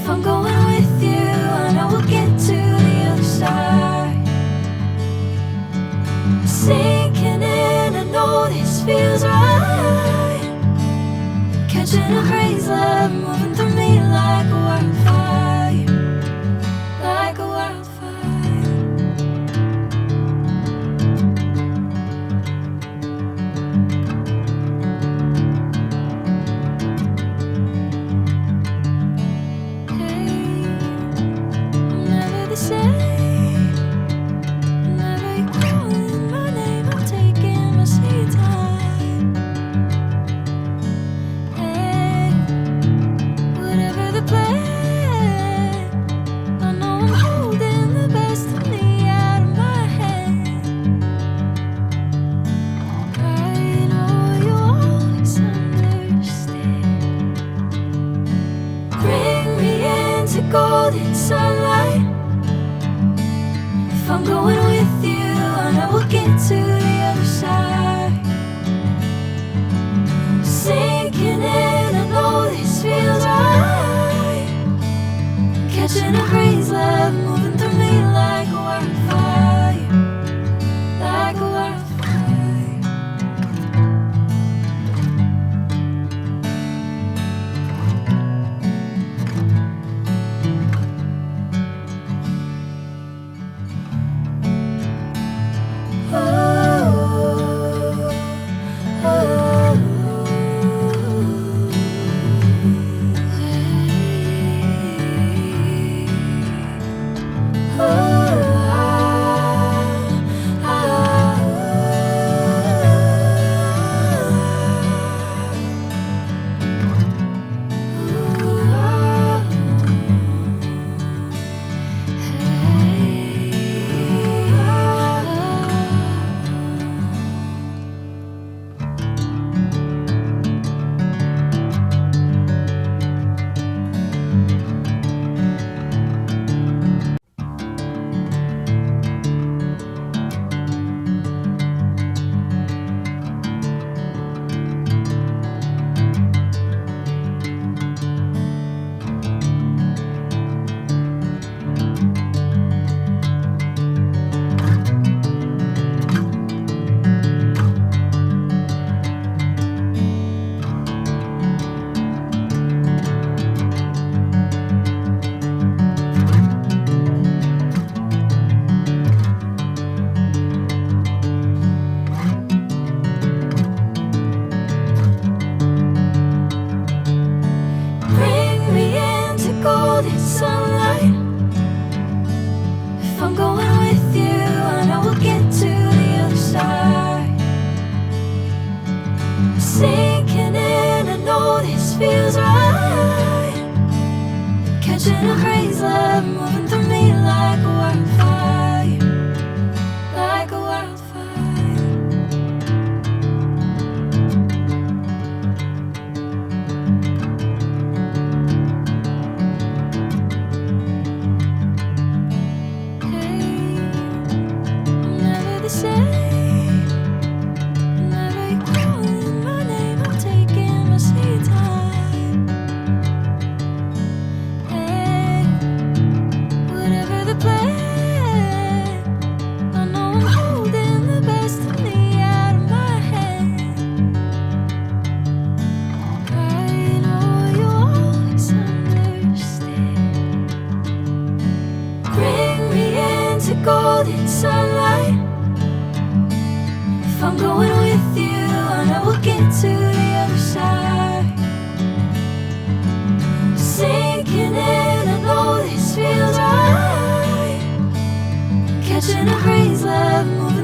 If I'm going with you, I know we'll get to the other side. Sinking in, I know this feels right. Catching a crazy love, moving through me like a wildfire, like a wildfire. Golden sunlight. If I'm going with you, I know we'll get to the other side. Sinking in, I know this feels right. Catching a crazy love, moving through me like a wildfire, like a wildfire. Sinking in, I know this feels right. Catching a crazy love, moving through me like a wildfire, like a wildfire. Hey, I'm never the same. Golden sunlight. If I'm going with you, I know we'll get to the other side. Sinking in, I know this feels right. Catching a crazy love, moving